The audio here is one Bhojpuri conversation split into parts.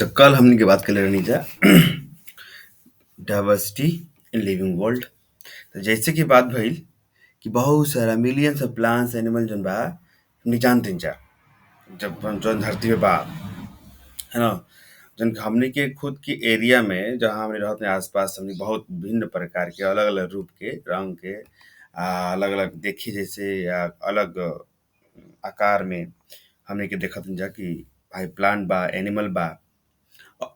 तो कल हमनी के बात कर रहनी जा डाइवर्सिटी इन लिविंग वर्ल्ड। तो जैसे कि बात भइल कि बहुत सारा मिलियंस ऑफ प्लांट्स एनिमल जौन बा हमनी जानते जा जब जौन धरती पे बा, है ना? जौन हमनी के खुद के एरिया में जहाँ हमनी रहत हई आस-पास हमनी बहुत भिन्न प्रकार के अलग-अलग रूप के, रंग के अलग-अलग देखी जैसे या अलग आकार में हमनी के देखत हई जा कि भाई प्लांट बा, एनिमल बा।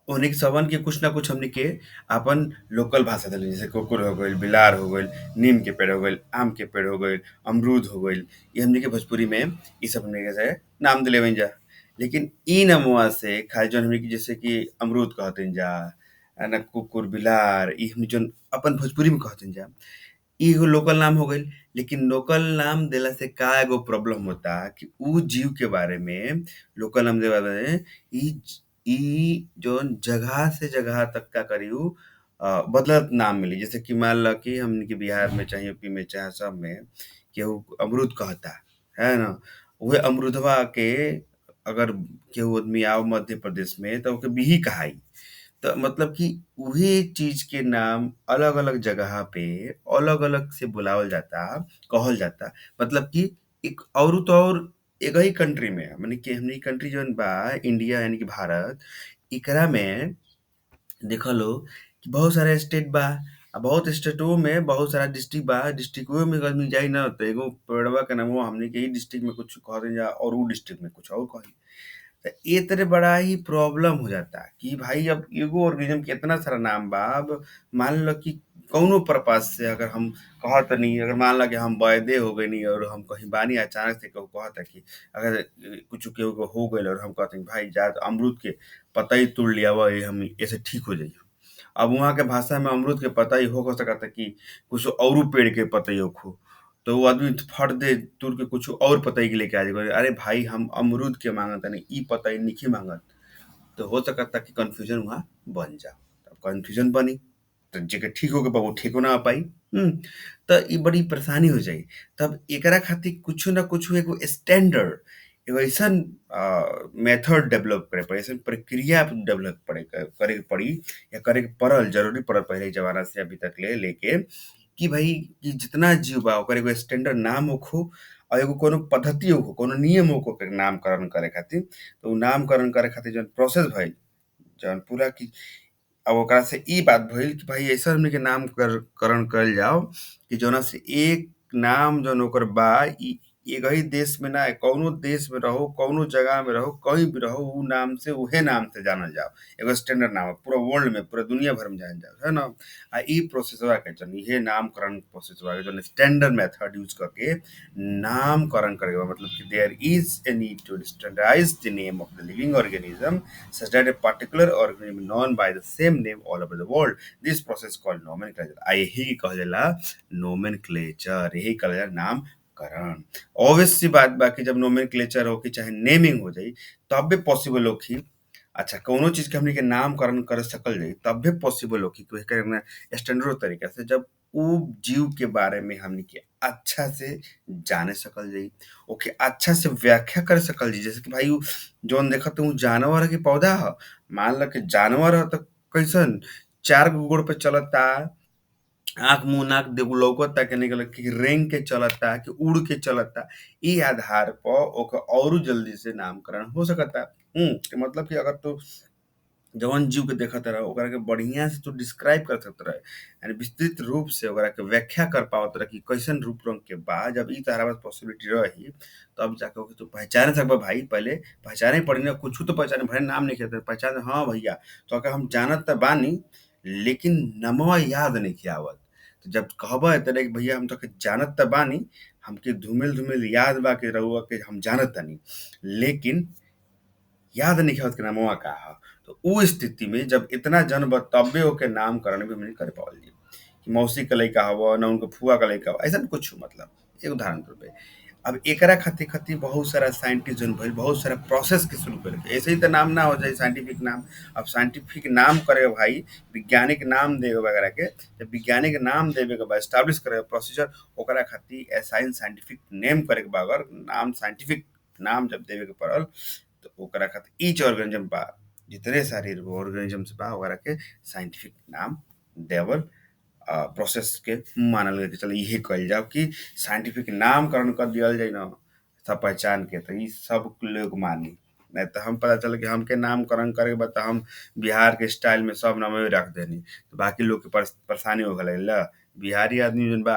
ओनिक सबन के कुछ ना कुछ हमनी के आपन लोकल भाषा देले जैसे कुकुर हो गइल, बिलार हो गइल, नीम के पेड़ हो गइल, आम के पेड़ हो गइल, अमरूद हो गइल। इ हमनी के भोजपुरी में इ सब हमनी के से नाम देले हइन जा। लेकिन इ नमवा से खाली जौन हमनी के जैसे कि अमरूद कहत हइन जा, है ना? कुकुर, बिलार इ हमनी जौन अपन भोजपुरी में कहत हइन जा, इ एगो लोकल नाम हो गइल। लेकिन लोकल नाम देला से का एगो प्रॉब्लम होता कि उ जीव के बारे में लोकल नाम देला में इ जौन जगह से जगह तक का करी उ बदलत नाम मिली। जैसे कि मान ल कि हमनी के बिहार में चाहे यूपी में चाहे सब में केहू अमरूद कहता, है ना? उहे अमरूदवा के अगर केहू आदमी आओ मध्य प्रदेश में त ओके बिही कहाई। त मतलब कि उहे चीज़ के नाम अलग-अलग जगह पे अलग-अलग से बुलावल जाता, कहल जाता। मतलब कि एक औरु तो और एकही कंट्री में माने कि हमनी कंट्री जौन बा इंडिया यानी कि भारत, एकरा में देखा लो कि बहुत सारा स्टेट बा। बहुत स्टेटों में बहुत सारा डिस्ट्रिक्ट बा। डिस्ट्रिक्टों में अगर आदमी जाई ना त एगो पेड़वा के नमवा हमनी के इ डिस्ट्रिक्ट में कुछ कह देनी जा और उ डिस्ट्रिक्ट में कुछ और कही। त ए तरे बड़ा ही प्रॉब्लम हो जाता कि भाई अब एगो ऑर्गेनिज़्म के इतना सारा नाम बा। अब मान लो कि कौनो पर्पज़ से अगर हम कहतनी, अगर मान ला कि हम बैदे हो गइनी और हम कहीं बानी अचानक से केहू कहता कि अगर कुछ केहू के हो गइल और हम कहतनी भाई जा अमरूद के पतई तोड़ लियावा हम एसे ठीक हो जाई। अब वहाँ के भाषा में अमरूद के पतई हो सकता कि कुछ औरु पेड़ के पतई होखो। तो वो आदमी फट दे तुर के कुछ और पतई के लेके आ जाई। अरे भाई हम अमरूद के मांगतानी, इ पतई नइखे मांगत। तो हो सकता कि कन्फ्यूजन वहाँ बन जाओ। अब कन्फ्यूजन बनी तो जेके ठीक होके बा वो ठीको ना हो पाई। त इ बड़ी परेशानी हो जाई। तब एकरा खातिर कुछो ना कुछो एगो स्टैंडर्ड एगो अइसन मेथड डेवलप करे पड़ी, अइसन प्रक्रिया डेवलप करे के पड़ी या करे के पड़ल, ज़रूरी पड़ल पहिले के ज़माना से अभी तक लेके कि भाई कि जितना जीव बा ओकर एगो स्टैंडर्ड नाम होखो और एगो कोनो पद्धति होखो, कोनो नियम होखो ओकर नामकरण करे खातिर। तो उ नामकरण करे खातिर जौन प्रोसेस भइल, जौन पूरा कि अब ओकरा से इ बात भइल कि भाई अइसन हमनी के करण कइल जाओ कि जौना से एक नाम जौन ओकर बा इ एकही देश में ना कौनो देश में रहो, कौनो जगह में रहो, कहीं भी रहो उ नाम से उहे नाम से जानल जाओ। एगो स्टैंडर्ड नाम हो, पूरा वर्ल्ड में, पूरा दुनिया भर में जानल जाओ, है ना? इ प्रोसेसवा के जौन इहे नामकरण प्रोसेसवा के जौन स्टैंडर्ड मेथड यूज़ करके नामकरण करे के बा। मतलब कि there is a need to standardize the name of the living organism such that a particular organism known by the same name all over the world. This process called nomenclature. यही कहल जाला nomenclature, यही कहल जाला नामकरण। ऑब्वियस सी बात बा कि जब nomenclature होखी चाहे नेमिंग हो जाई तबे पॉसिबल होखी। अच्छा कौनो चीज़ के हमनी के नामकरण कर सकल जाई तबे पॉसिबल होखी कि एकर में स्टैंडर्ड तरीका से जब उ जीव के बारे में हमनी के अच्छा से जाने सकल जाई, ओके अच्छा से व्याख्या कर सकल जाई। जैसे कि भाई उ जौन देखत हई उ जानवर ह कि पौधा ह? मान ल कि जानवर ह त कैसन 4 गो गोड़ पे चलता, आँख, मुँह, नाक लउकता कि नइखे लउकत, कि रेंग के चलता, कि उड़ के चलता। इ आधार प ओकर औरु जल्दी से नामकरण हो सकता। कि मतलब कि अगर तू जवन जीव के देखत रह ओकरा के बढ़िया से तू डिस्क्राइब कर सकत रहे, यानी विस्तृत रूप से ओकरा के व्याख्या कर पावत रहे कि कैसन रूप रंग के बा। जब इ तहरा पास पॉसिबिलिटी रही तब जाके ओके तू पहचाने सकबा। भाई पहले पहचाने पड़ी ना, कुछु तो पहचाने, भले नाम नइखे त पहचान हाँ भैया तोहके हम जानत त बानी लेकिन नमवा याद नइखे आवत। तो जब कहबा तरे कि भैया हम तोहके जानत त बानी, हमके धुमिल-धुमिल याद बा कि रउआ के हम जानत तानी, लेकिन याद नइखे आवत कि नमवा का ह। तो उ स्थिति में जब इतना जनबा तब्बे ओके नामकरण भी हमनी करे पावल जाई। कि मौसी के लइका हव ना उनके फुआ के लइका हव, अइसन कुछु मतलब एक उदाहरण के रूप में। अब एकरा खातिर बहुत सारा साइंटिस्ट जौन भइल, बहुत सारा प्रोसेस के शुरू कइल। ऐसे ही त नाम ना हो जाई साइंटिफिक नाम। अब साइंटिफिक नाम करे भाई, वैज्ञानिक नाम देवे बा एकरा के, जब वैज्ञानिक नाम देवे के बा, एस्टेब्लिश करे के प्रोसीजर, ओकरा खातिर असाइन साइंटिफिक नेम करे के बा। अगर नाम साइंटिफिक नाम जब देवे के पड़ल तो ओकरा खातिर ईच ऑर्गेनिज्म बा जितने सारे ऑर्गेनिजम्स बा ओकरा के साइंटिफिक नाम देवल प्रोसेस के मानल गया कि चलो इहे कइल जाओ कि साइंटिफिक नामकरण कर दियल जाए ना सब पहचान के तो ई सब लोग मानी। नहीं तो हम पता चल कि हमके नामकरण करे के बा त हम बिहार के स्टाइल में सब नामे रख देनी तो बाकी लोग के परेशानी हो गई ला। बिहारी आदमी जन बा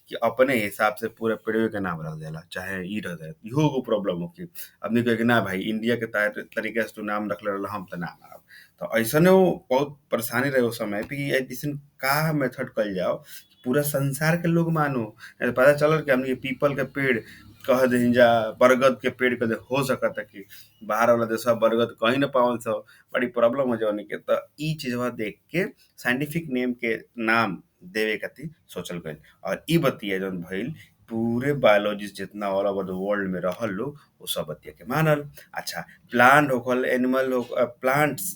कि अपने हिसाब से पूरा पेड़वे के नाम रख देला चाहे ई रख दे इहो एगो प्रॉब्लम हो कि आदमी कहे कि ना भाई इंडिया के तरीके से तू नाम रखले रहल हम त ना मानब। तो ऐसने वो बहुत परेशानी रहे उस समय पे कि ऐसन का मेथड कइल जाओ कि पूरा संसार के लोग मानो। नहीं तो पता चलल कि हमनी के पीपल के पेड़ कह दहिन जा बरगद के पेड़ कदे हो सकता कि बाहर वाला देशवा बरगद कहीं न पावन स बड़ी प्रॉब्लम हो जवनी के त ई चीजवा देख के साइंटिफिक नेम के नाम देवे खातिर सोचल गइल। और ई बतिया जौन भइल पूरे बायोलॉजिस्ट जितना ऑल ओवर द वर्ल्ड में रहल लोग वो सब बतिया के मानल। अच्छा प्लांट होखल एनिमल हो प्लांट्स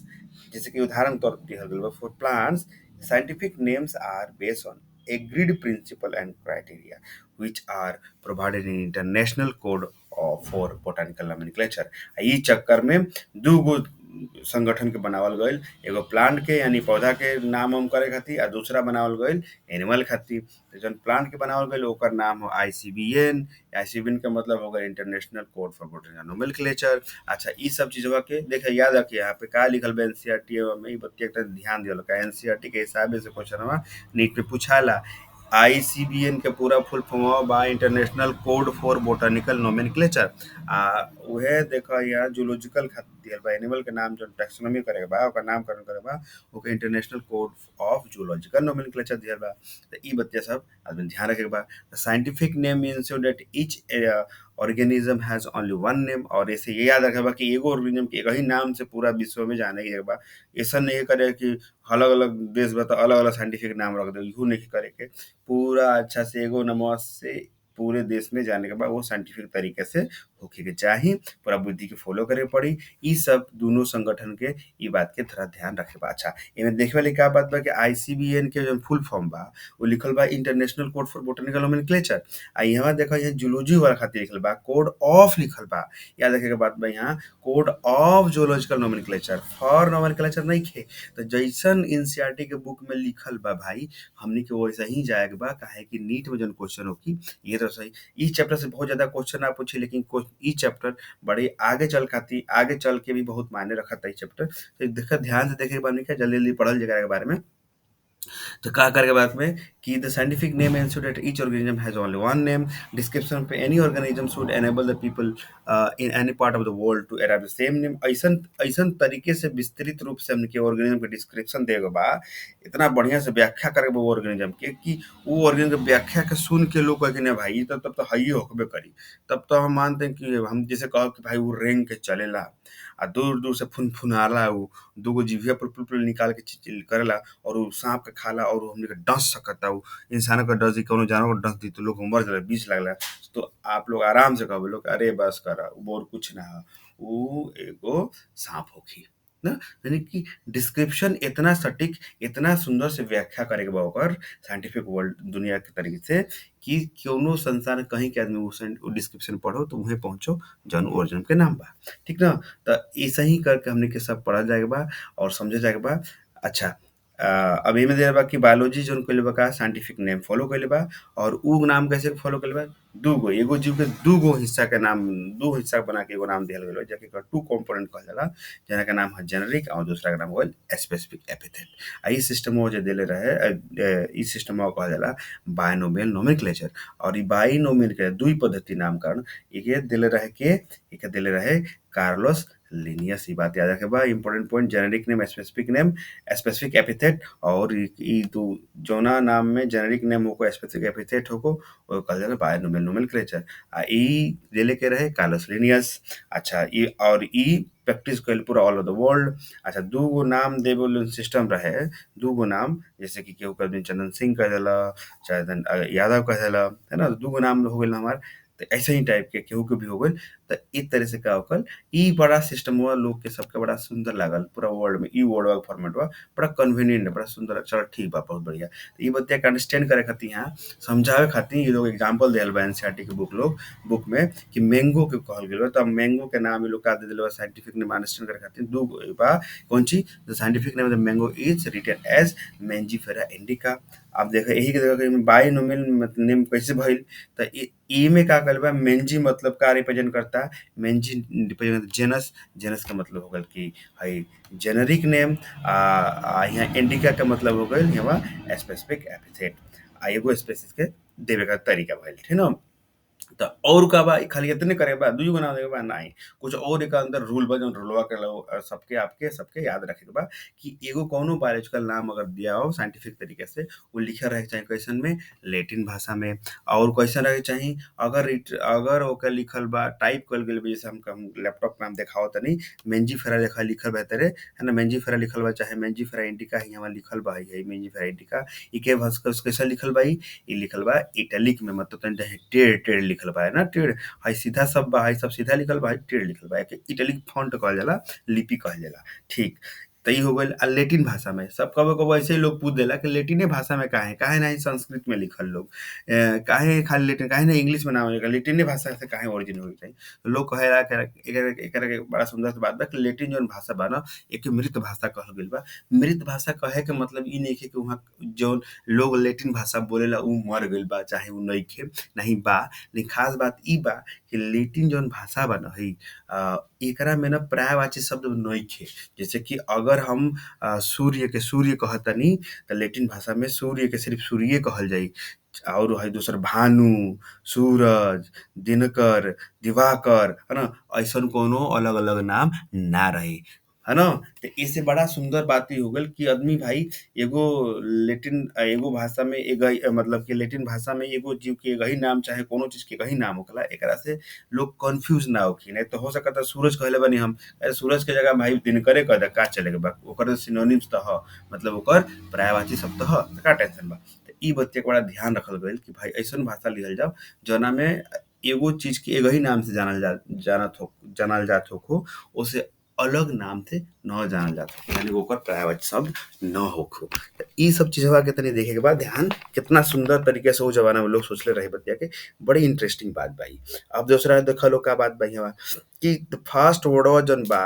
जैसे कि उदाहरण तौर पर दिहल गइल बा for plants scientific names are based on agreed principle and criteria which are provided in international code for botanical nomenclature। आ इ चक्कर में दूगो संगठन के बनावल गइल एगो प्लांट के यानी पौधा के नाम हम करे खातिर आ दूसरा बनावल गइल एनिमल खातिर। तो जौन प्लांट के बनावल गइल ओकर नाम हो आईसीबीएन। आईसीबीएन का मतलब हो गइल international code for botanical nomenclature. अच्छा ई सब चीजवा के देखिए याद रखिए यहाँ पे का लिखल बा एनसीईआरटी में ई बतिया के ध्यान दिहल का एनसीईआरटी के हिसाब से क्वेश्चनवा नीट में पूछाला। आईसीबीएन के पूरा फुल फॉर्म बा international code for botanical nomenclature. आ उहे देखा यहाँ जूलॉजिकल खातिर दिहल बा एनिमल के नाम जो टैक्सोनॉमी करे के बा ओकर नामकरण करे के बा okay international code of zoological nomenclature दिहल बा। तो ई बतिया सब आदमी ध्यान रखे के बा। Scientific name means that each organism हैज ओनली वन नेम और ऐसे ये याद रखे बा कि एगो ऑर्गेनिज्म के एक ही नाम से पूरा विश्व में जाने के बा। ऐसा नहीं करे कि अलग अलग देश बा तो अलग अलग साइंटिफिक नाम रख दे इहो नहीं करे के पूरा अच्छा से एगो नमवा से पूरे देश में जाने के बाद वो साइंटिफिक तरीके से होखे के चाही पूरा बुद्धि के फॉलो करे के पड़ी। ई सब दोनों संगठन के ई बात के थोड़ा ध्यान रखे बा। अच्छा एमे देखे वाली का बात बा कि आईसीबीएन के जो फुल फॉर्म बा वो लिखल बा international code for botanical nomenclature. आ यहाँ देखा यहाँ जूलॉजी वाला खातिर लिखल बा कोड ऑफ लिखल बा। याद रखे के बात बा यहाँ code of zoological nomenclature for nomenclature नहीं खे। तो जैसन एनसीईआरटी के बुक में लिखल बा भाई हमनी के वैसे ही जाए के बा काहे कि नीट में जौन क्वेश्चन होखी ये तो सही ई चैप्टर से बहुत ज्यादा क्वेश्चन ना पूछी लेकिन ई चैप्टर बड़े आगे चल के भी बहुत मायने रखता ई चैप्टर। तो देखा ध्यान से देखे के बा हमनी के जल्दी जल्दी पढ़ल जगह के बारे में। तो का करके बाद में कि the scientific name ensure that each organism has only one name description पे any organism should enable the people in any part of the world to arrive the same name। ऐसन ऐसन तरीके से विस्तृत रूप से हमने के ऑर्गेनिज्म के डिस्क्रिप्शन देगा बा इतना बढ़िया से व्याख्या करके वो ऑर्गेनिज्म के कि वो ऑर्गेनिज्म के व्याख्या के सुन के लोग कहे कि नहीं भाई तो तब तो हई होकबे करी। तब तो हम मानते हैं कि हम जैसे कहो कि भाई वो रेंग के चलेला आ दूर दूर से फुनफुनाला वो दूगो जीभिया पुल पुल पुल निकाल के करेला और उ साँप के खाला और उ हमनी के डस सकता उ इंसानों के डस दी कौनो जानवर के डस दी तो लोग मर जाला विष लागला। तो आप लोग आराम से कहबे लोग अरे बस करा उ और कुछ ना ह उ एगो साँप होखी ना। यानी कि डिस्क्रिप्शन इतना सटीक इतना सुंदर से व्याख्या करे के बा ओकर साइंटिफिक वर्ल्ड दुनिया के तरीके से कि कौनो संसार कहीं के आदमी वो डिस्क्रिप्शन पढ़ो तो उहे पहुंचो जौन ओरिजिनल के नाम बा। ठीक ना। तो ऐसा ही करके हमने के सब पढ़ल जाए के बा और समझे जाए के बा। अच्छा अब एमे देले बा कि बायोलॉजी जौन कइले बा का साइंटिफिक नेम फॉलो कइले बा और उ नाम कैसे फॉलो कइले बा दूगो एगो जीव के दूगो हिस्सा के नाम दू हिस्सा बना के एगो नाम दिहल गइल बा जेके एकर टू कंपोनेंट कहल जाला। जना के नाम है जेनेरिक और दूसरा के नाम होल स्पेसिफिक एपिथेट। आ ई सिस्टमवा जे देले रहे ई सिस्टमवा कहल जाला बायनोमियल नोमेनक्लेचर और ई बायनोमियल के दुई पद्धति नामकरण एके देले रहे कार्लोस लिनियस। ई बात याद रखे बा important point generic name specific epithet और ई दू जौना नाम में जेनेरिक नेम होको स्पेसिफिक एपिथेट होको वो कहल जाला बायनोमियल नोमेनक्लेचर। आ ई देले के रहे कार्लोस लिनियस। अच्छा ई और ई प्रैक्टिस कइल पूरा ऑल ओवर द वर्ल्ड। अच्छा दूगो नाम देवे वाला सिस्टम रहे दूगो नाम जैसे कि केहू के आदमी चंदन सिंह कह देला चाहे यादव कह देला है ना दूगो नाम हो गइल हमार तो ऐसे ही टाइप के केहू के भी हो गइल। तो इस तरह से का होकल ई बड़ा सिस्टम हुआ लोग के सबके बड़ा सुंदर लागल पूरा वर्ल्ड में ई वर्ड वाला फॉर्मेट बा बड़ा कन्वीनियंट है बड़ा सुंदर चलो ठीक बा बहुत बढ़िया। तो ई बतिया के अंडरस्टैंड करे खातिर यहाँ समझावे खातिर ये लोग एग्जांपल देहल बा एनसीईआरटी के बुक में कि मैंगो के कहल गेल बा। तब मैंगो के नाम ये लोग का दे देले बा साइंटिफिक नेम अंडरस्टैंड करे खातिर दू गो बा कौन चीज the scientific name of the mango is written as Mangifera indica. आप देखो यही के जगह बाइनोमियल नेम कैसे भइल तो ई में का कहल बा मेंजी मतलब का रिप्रेजेंट करता मेंजी रिप्रेजेंट जेनस जेनस का मतलब हो गल कि हई जेनेरिक नेम यहाँ इंडिका का मतलब हो गइल यहाँ स्पेसिफिक एपिथेट एगो स्पेसिस के देवे का तरीका भइल ठीक न। त और का बा खाली इतने करे बा दुई गो नाम देवे बा नहीं कुछ और एक अंदर रूल बा जौन रूलवा के सबके आपके सबके याद रखे के बा कि एगो कौनो बायोलॉजिकल नाम अगर दिया हो साइंटिफिक तरीके से वो लिखल रहे के चाही कैसन में लैटिन भाषा में और कैसन रहे के चाही अगर ओके लिखल बा टाइप कल गेल बा जैसे हम लैपटॉप में हम देखावत तनी मेंजीफेरा लेखा लिखल बा तरे है ना मेंजीफेरा लिखल बा चाहे मेंजीफेरा इंडिका ही यहाँ लिखल बा है मेंजीफेरा इंडिका ई के भाषा कैसे लिखल बा ई लिखल बा इटैलिक में मतलब तनी चाहे टेढ़ टेढ़ लिखल बा है ना टेढ़ हई सीधा सब बा हई सब सीधा लिखल बा हई टेढ़ लिखल बा एके इटैलिक फॉन्ट कहल जाला लिपि कहल जाला ठीक। तो ई हो गइल लैटिन भाषा में सब कबो कबो ऐसे ही लोग पूछ देला कि लैटिने भाषा में काहे नहीं संस्कृत में लिखल लोग काहे खाली लैटिन काहे नहीं इंग्लिश में ना होगा लैटिने भाषा से काहे ओरिजिन होई चाहिए। तो लोग कहेला कि एकरा के बड़ा सुंदर सी बात बा कि लैटिन जौन भाषा बा ना एके मृत भाषा कहल गइल बा। मृत भाषा कहे के मतलब ई नइखे कि उहाँ जौन लोग लैटिन भाषा बोलेला उ मर गइल बा चाहे उ नइखे नहीं बा लेकिन खास बात ई बा कि लैटिन जौन भाषा बा ना हई एकरा में ना पर्यायवाची शब्द नइखे। जैसे कि अगर हम सूर्य के सूर्य कहतनी त लैटिन भाषा में सूर्य के सिर्फ सूर्ये कहल जाई और है दूसर भानु सूरज दिनकर दिवाकर है ना ऐसन कोनो अलग अलग नाम ना रही है ना। तो इससे बड़ा सुंदर बात ई हो गल कि आदमी भाई एगो लैटिन एगो भाषा में मतलब कि लैटिन भाषा में एगो जीव के एक ही नाम चाहे कोनो चीज के एक ही नाम होखेला एकरा से लोग कंफ्यूज ना होखी नहीं तो हो सकता सूरज कहले बानी हम अरे सूरज के जगह भाई दिनकरे कह दे का चलेके बा ओकर सिनोनिम्स त ह मतलब ओकर पर्यायवाची शब्द ह त का टेंशन बा। तो ई बतिया के बड़ा ध्यान रखल गइल कि भाई ऐसन भाषा लिहल जाओ जौना में एगो चीज के एक ही नाम से जानल जात होखो ओसे अलग नाम से न जानल जात होखो यानी ओकर पर्यायवाची शब्द न होखो। त ई सब चीजवा के तनी देखे के बाद ध्यान कितना सुंदर तरीके से उ जमाना में लोग सोचले रहे बतिया के बड़ी इंटरेस्टिंग बात बा ई। अब दूसरा देखा लो का बात बा इहवा कि द फर्स्ट वर्डवा जौन बा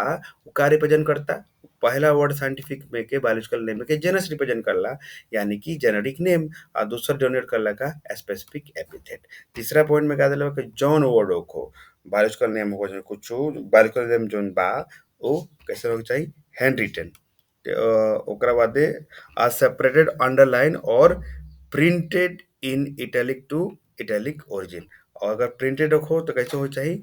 उ का रिप्रेजेंट करता पहला वर्ड साइंटिफिक में के बायोलॉजिकल नेम में के जेनस रिप्रेजेंट करला यानी कि जेनेरिक नेम और दूसरा डोनेट करला का स्पेसिफिक एपिथेट। तीसरा पॉइंट में का देला कि जौन वर्ड होखो बायोलॉजिकल नेम हो जौन कुछो बायोलॉजिकल नेम जौन बा ओ कैसे होके चाहिए हैंड रिटन ओकरा बादे आर सेपरेटेड अंडरलाइन और printed in italic to italic origin और अगर प्रिंटेड हो तो कैसे हो चाहिए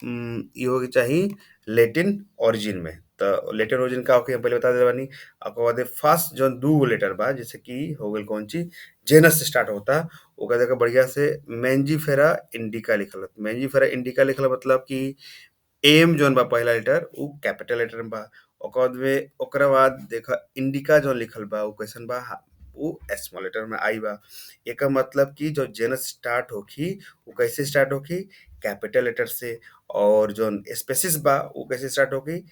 ये हो चाहिए लैटिन ओरिजिन में। तो लैटिन ओरिजिन का होके हम पहले बता दे बानी ओकर बाद फर्स्ट जौन दू गो लेटर बा जैसे कि हो गइल कौन चीज जेनस से स्टार्ट होता ओकरा देखा बढ़िया से मेंजीफेरा इंडिका लिखल मेंजीफेरा इंडिका लिखल मतलब कि एम जौन बा पहला लेटर उ कैपिटल लेटर में बा ओकरा बाद देखा इंडिका जौन लिखल बा उ कैसन बा उ स्मॉल लेटर में आई बा। एकर मतलब कि जो जेनस स्टार्ट होखी उ कैसे स्टार्ट होखी कैपिटल लेटर से और जौन स्पेसिस बा उ कैसे स्टार्ट होखी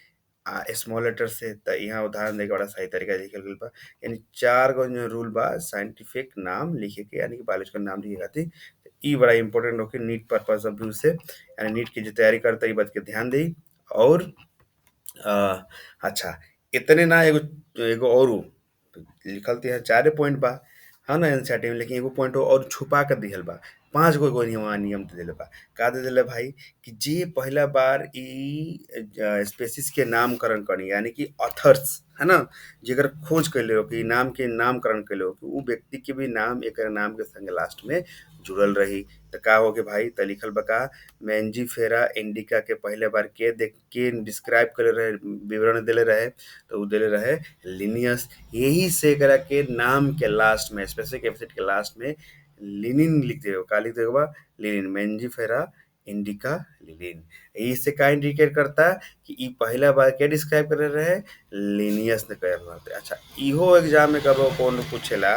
स्मॉल लेटर से। त यहाँ उदाहरण देके बड़ा सही तरीका से लिखल गइल बा यानी 4 गो जो रूल बा साइंटिफिक नाम लिखे के यानी कि बायोलॉजिकल नाम लिखे खातिर ई बड़ा इम्पोर्टेंट होके नीट पर्पस ऑफ व्यू से यानी नीट की जो तैयारी करता ई बात के ध्यान देई। और अच्छा इतने ना एगो एगो औरो लिखल त यहाँ 4 पॉइंट बा हाँ ना एनसीईआरटी में लेकिन एगो पॉइंट और छुपा के दिहल बा 5 गो एगो नियम दे देले बा का दे देले भाई कि जे पहला बार ई स्पेसिस के नामकरण करी यानी कि ऑथर्स है ना जेकर खोज कैले हो कि नाम के नामकरण कैले हो कि उ व्यक्ति के भी नाम एकर नाम के संग लास्ट में जुड़ल रही। त का हो के भाई त लिखल बा का मेंजीफेरा इंडिका के पहले बार के डिस्क्राइब करे रहे विवरण देले रहे तो उ देले रहे लिनियस यही से एकरा के नाम के लास्ट में स्पेसिफिक एपिथेट के लास्ट में लिनिन लिख देबो का लिख देबो बा लिनिन मेंजीफेरा इंडिका लिनिन यही से का इंडिकेट करता कि ई पहला बार के डिस्क्राइब करे रहे लिनियस ने करे रहे। अच्छा इहो एग्जाम में कबो कौन पूछेला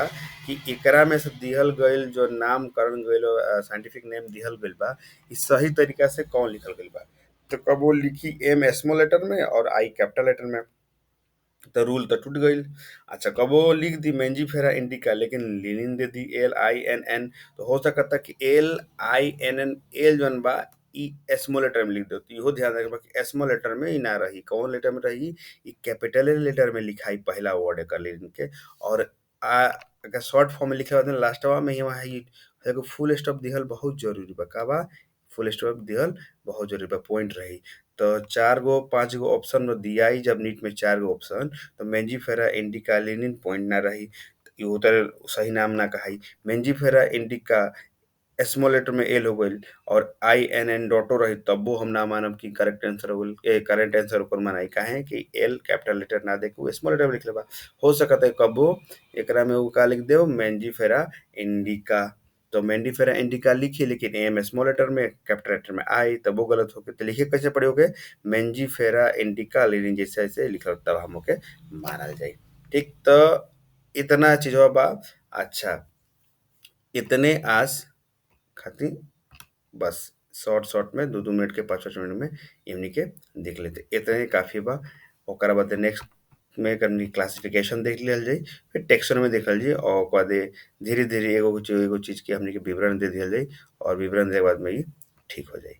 कि एकरा में से दिहल गईल जो नामकरण गईल साइंटिफिक नेम दिहल गईल बा इ सही तरीका से कौन लिखल गईल बा। तो कबो लिखी एम स्मॉल लेटर में और आई कैपिटल लेटर में, तो रूल तो टूट गईल। अच्छा कबो लिख दी मेंजीफेरा इंडिका लेकिन लिनिन दे दी एल आई एन एन, तो हो सकता कि एल आई एन एन एल जौन बा ई स्मॉल लेटर में लिख दो, तो इहो ध्यान रखे कि स्मॉल लेटर में ही ना रही, कौन लेटर में रही, ई कैपिटल लेटर में लिखाई पहला वर्ड एकर लिन के। और आ अगर शॉर्ट फॉर्म में लिखे होते लास्टवा में ही वहाँ ही एगो फुल स्टॉप दिहल बहुत जरूरी बा। का बा फुल स्टॉप दिहल बहुत जरूरी बा, पॉइंट रही। तो 4 गो 5 गो ऑप्शन में दियाई जब नीट में 4 गो ऑप्शन, तो मेंजीफेरा इंडिका लिनिन पॉइंट ना रही, तो इहो तो सही नाम ना कहाई। मेंजीफेरा इंडिका स्मॉल लेटर में एल हो गईल और आई एन एन डॉटो रही, तब्बो हम ना मानब कि करेक्ट आंसर हो गईल। करेक्ट आंसर ओकर मनाई काहे कि एल कैपिटल लेटर ना देके उ स्मॉल लेटर में लिखले बा। हो सकता है कब्बो एकरा में उ का लिख देओ मेंजीफेरा इंडिका, तो मेंजीफेरा इंडिका लिखी लेकिन एम स्मॉल लेटर में कैपिटल लेटर में आई, तब वो गलत हो गए। तो लिखे कैसे पड़े होगे मेंजीफेरा इंडिका लेकिन जैसे ऐसे लिखल तब हम ओके मानल जाई। ठीक, तो इतना चीजवा बा। अच्छा इतने आज खातिर बस शॉर्ट शॉर्ट में 2-2 मिनट के 5-5 मिनट में इवनी के देख लेते, इतने काफ़ी बा। ओकरा बाद नेक्स्ट में करनी क्लासिफिकेशन देख लियल जाई, फिर टेक्सचर में देखल जाई और ओकर बाद धीरे धीरे एगो चीज़ के हमनी के विवरण दे दिहल जाई और विवरण देके बाद में ई ठीक हो जाई।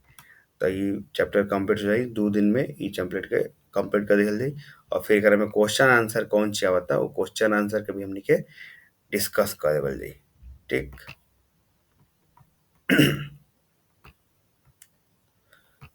तो ई चैप्टर कंप्लीट हो जाई 2 दिन में, ई चैप्टर के कंप्लीट कर दिहल जाई। और फिर एकरा में क्वेश्चन आंसर कौन सी आवता वो क्वेश्चन आंसर के भी हमनी के डिस्कस कर देवल जाई। ठीक।